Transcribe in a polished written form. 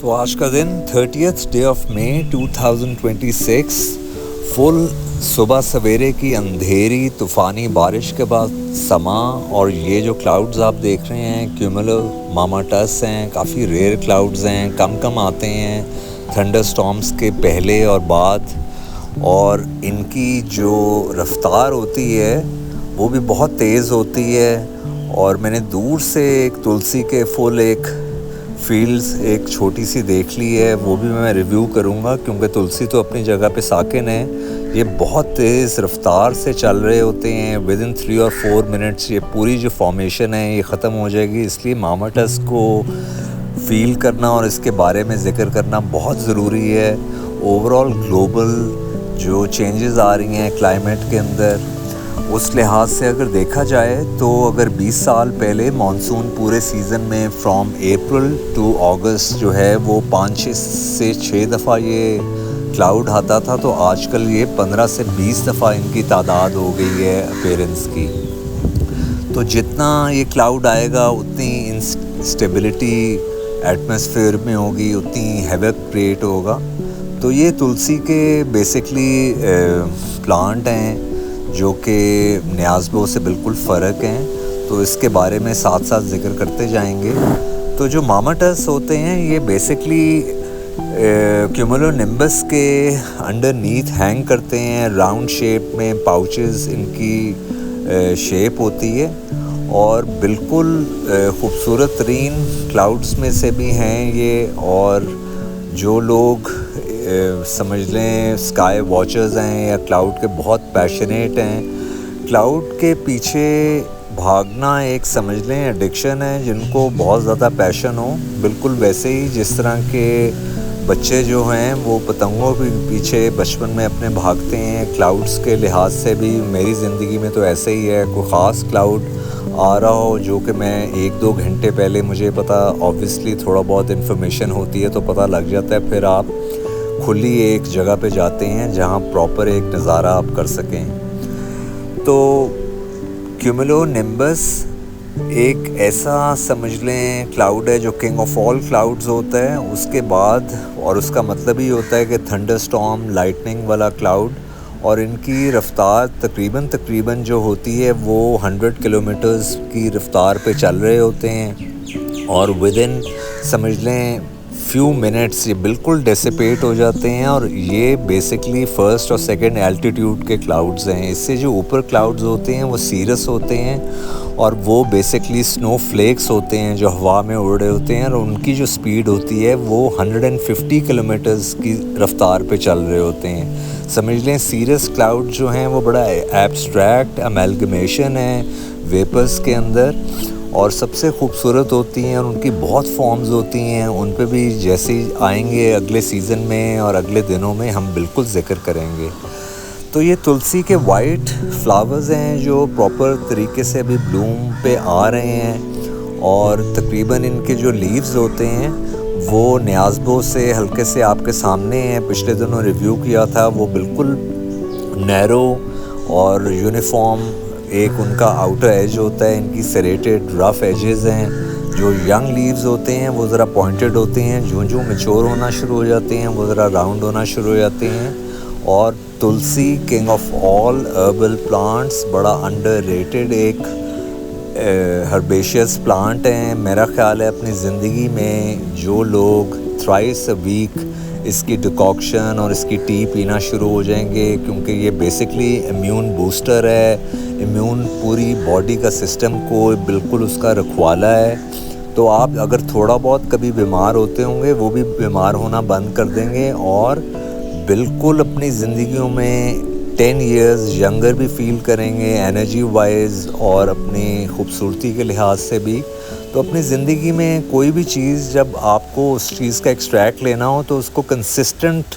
तो आज का दिन 30th day of May 2026 full सुबह सवेरे की अंधेरी तूफ़ानी बारिश के बाद समा, और ये जो क्लाउड्स आप देख रहे हैं क्यूमुलो मामाटस हैं, काफ़ी रेयर क्लाउड्स हैं, कम आते हैं थंडर स्टॉर्म्स के पहले और बाद, और इनकी जो रफ़्तार होती है वो भी बहुत तेज़ होती है। और मैंने दूर से एक तुलसी के फुल एक फील्ड्स एक छोटी सी देख ली है, वो भी मैं रिव्यू करूँगा क्योंकि तुलसी तो अपनी जगह पे साकिन है। ये बहुत तेज़ रफ्तार से चल रहे होते हैं, विद इन 3 और 4 मिनट्स ये पूरी जो फॉर्मेशन है ये ख़त्म हो जाएगी। इसलिए मामाटस को फील करना और इसके बारे में ज़िक्र करना बहुत ज़रूरी है। ओवरऑल ग्लोबल जो चेंजेस आ रही हैं क्लाइमेट के अंदर, उस लिहाज से अगर देखा जाए तो अगर 20 साल पहले मानसून पूरे सीज़न में फ्रॉम अप्रैल टू अगस्त जो है वो 5 से 6 दफ़ा ये क्लाउड आता था, तो आजकल ये 15 से 20 दफ़ा इनकी तादाद हो गई है अपीयरेंस की। तो जितना ये क्लाउड आएगा उतनी इंस्टेबिलिटी एटमॉस्फेयर में होगी, उतनी हैवक क्रिएट होगा। तो ये तुलसी के बेसिकली प्लांट हैं जो कि न्याज़बो से बिल्कुल फ़र्क हैं, तो इसके बारे में साथ साथ ज़िक्र करते जाएंगे। तो जो मामाटस होते हैं ये बेसिकली क्यूमुलोनिम्बस के अंडरनीथ हैंग करते हैं, राउंड शेप में पाउचेस इनकी शेप होती है, और बिल्कुल ख़ूबसूरत तरीन क्लाउड्स में से भी हैं ये। और जो लोग समझ लें स्काई वॉचर्स हैं या क्लाउड के बहुत पैशनेट हैं, क्लाउड के पीछे भागना एक समझ लें एडिक्शन है, जिनको बहुत ज़्यादा पैशन हो, बिल्कुल वैसे ही जिस तरह के बच्चे जो हैं वो पतंगों के पीछे बचपन में अपने भागते हैं। क्लाउड्स के लिहाज से भी मेरी ज़िंदगी में तो ऐसे ही है, कोई ख़ास क्लाउड आ रहा हो जो कि मैं 1-2 घंटे पहले मुझे पता, ऑब्वियसली थोड़ा बहुत इन्फॉर्मेशन होती है तो पता लग जाता है, फिर आप खुली एक जगह पे जाते हैं जहाँ प्रॉपर एक नज़ारा आप कर सकें। तो क्यूमुलोनिम्बस एक ऐसा समझ लें क्लाउड है जो किंग ऑफ ऑल क्लाउड्स होता है उसके बाद, और उसका मतलब ही होता है कि थंडर स्टॉर्म लाइटनिंग वाला क्लाउड, और इनकी रफ़्तार तकरीबन जो होती है वो 100 किलोमीटर्स की रफ़्तार पे चल रहे होते हैं, और विद इन समझ लें फ्यू मिनट्स ये बिल्कुल डिसिपेट हो जाते हैं। और ये बेसिकली फर्स्ट और सेकंड एल्टीट्यूड के क्लाउड्स हैं। इससे जो ऊपर क्लाउड्स होते हैं वो सीरस होते हैं, और वो बेसिकली स्नो फ्लेक्स होते हैं जो हवा में उड़ रहे होते हैं, और उनकी जो स्पीड होती है वो 150 किलोमीटर्स की रफ़्तार पे चल रहे होते हैं। समझ लें सीरस क्लाउड जो हैं वो बड़ा एब्स्ट्रैक्ट अमेलगमेशन है वेपर्स के अंदर, और सबसे खूबसूरत होती हैं, और उनकी बहुत फॉर्म्स होती हैं। उन पे भी जैसे ही आएंगे अगले सीज़न में और अगले दिनों में हम बिल्कुल ज़िक्र करेंगे। तो ये तुलसी के वाइट फ्लावर्स हैं जो प्रॉपर तरीके से अभी ब्लूम पे आ रहे हैं, और तकरीबन इनके जो लीव्स होते हैं वो न्याज़बो से हल्के से आपके सामने हैं, पिछले दिनों रिव्यू किया था। वो बिल्कुल नैरो और यूनिफॉर्म एक उनका आउटर एज होता है, इनकी सेरेटेड रफ एजेस हैं। जो यंग लीव्स होते हैं वो ज़रा पॉइंटेड होते हैं, जो मैच्योर होना शुरू हो जाते हैं वो ज़रा राउंड होना शुरू हो जाते हैं। और tulsi king of all herbal plants, बड़ा अंडररेटेड एक हर्बेशियस प्लांट हैं। मेरा ख़्याल है अपनी ज़िंदगी में जो लोग थ्राइस अ वीक इसकी डिकॉक्शन और इसकी टी पीना शुरू हो जाएंगे, क्योंकि ये बेसिकली इम्यून बूस्टर है, इम्यून पूरी बॉडी का सिस्टम को बिल्कुल उसका रखवाला है। तो आप अगर थोड़ा बहुत कभी बीमार होते होंगे वो भी बीमार होना बंद कर देंगे, और बिल्कुल अपनी ज़िंदगियों में 10 इयर्स यंगर भी फील करेंगे एनर्जी वाइज और अपनी खूबसूरती के लिहाज से भी। तो अपनी ज़िंदगी में कोई भी चीज़ जब आपको उस चीज़ का एक्सट्रैक्ट लेना हो तो उसको कंसिस्टेंट